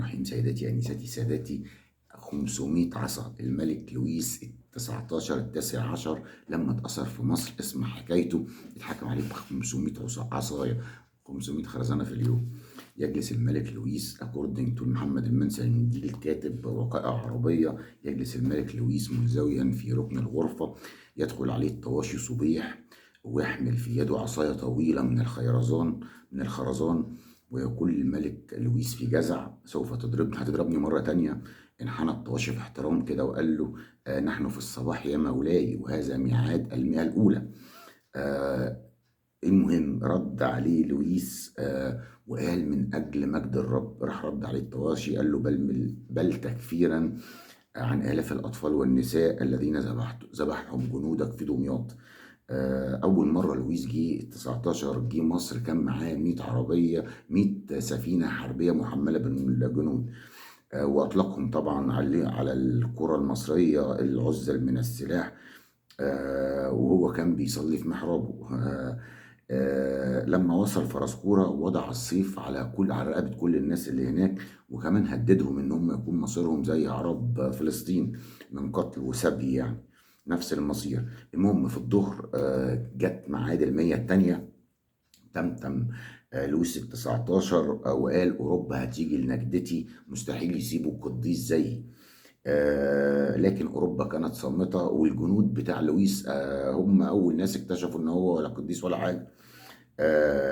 الرحيم. سيداتي أنساتي سادتي، 500 عصا الملك لويس ال19 التاسع عشر لما اتأثر في مصر. اسمع حكايته. اتحكم عليه ب 500 عصاية، 500 خرزانة في اليوم. يجلس الملك لويس أكوردنج تو محمد المنسي المنديل كاتب وقائع عربية. يجلس الملك لويس منزويا في ركن الغرفة. يدخل عليه الطواشي صبيح ويحمل في يده عصاية طويلة من الخرزان، ويقول الملك لويس في جزع: سوف هتضربني مرة تانية. انحنى الطواشي في احترام كده وقال له: نحن في الصباح يا مولاي، وهذا ميعاد المئة الأولى. آه المهم رد عليه لويس وقال: من أجل مجد الرب. راح رد عليه الطواشي قال له: بل تكفيرا عن آلاف الأطفال والنساء الذين ذبحهم جنودك في دمياط. أول مرة لويس جه 19 جه مصر كان معاه 100 عربية، 100 سفينة حربية محملة بالجنود. وأطلقهم طبعا على القرى المصرية العزل من السلاح. وهو كان بيصلي في محرابه. لما وصل فرسكورة وضع السيف على رقبة كل الناس اللي هناك، وكمان هددهم ان هم يكون مصيرهم زي عرب فلسطين من قتل وسبي، يعني نفس المصير. المهم في الظهر جت ميعاد المية التانية. تم لويس ال19 وقال: أوروبا هتيجي لنجدتي، مستحيل يسيبوا القديس زيي. لكن أوروبا كانت صامتة، والجنود بتاع لويس هم أول ناس اكتشفوا إن هو ولا قديس ولا حاجة.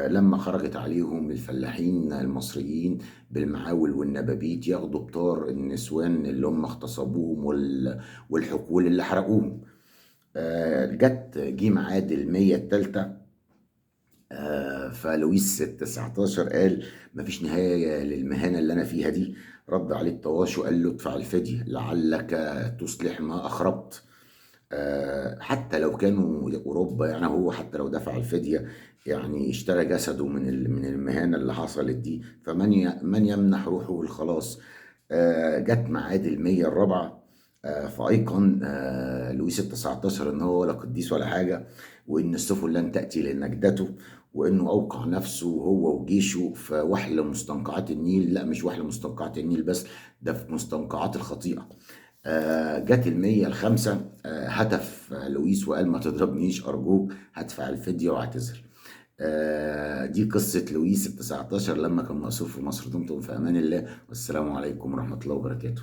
لما خرجت عليهم الفلاحين المصريين بالمعاول والنبابيت ياخدوا بطار النسوان اللي هم اغتصبوهم والحقول اللي حرقوهم. جه ميعاد المية التالتة. فلويس ال19 قال: مفيش نهاية للمهانة اللي أنا فيها دي. رد عليه الطواش وقال له: ادفع الفدية لعلك تصلح ما أخربت. حتى لو كانوا أوروبا، يعني هو حتى لو دفع الفدية يعني اشترى جسده من المهانة اللي حصلت دي، من يمنح روحه الخلاص. جت ميعاد المية الرابعة. فأيقن لويس ال19 إن هو ولا قديس ولا حاجة، وإن السفن لن تأتي لنجدته، وإنه أوقع نفسه هو وجيشه في وحل مستنقعات النيل. لا، مش وحل مستنقعات النيل بس، ده في مستنقعات الخطيئة. جت المية الخامسة. هتف لويس وقال: ما تضربنيش أرجوك، هدفع الفدية واعتذر. دي قصة لويس ال19 لما كان مأسور في مصر. دمتم في أمان الله، والسلام عليكم ورحمة الله وبركاته.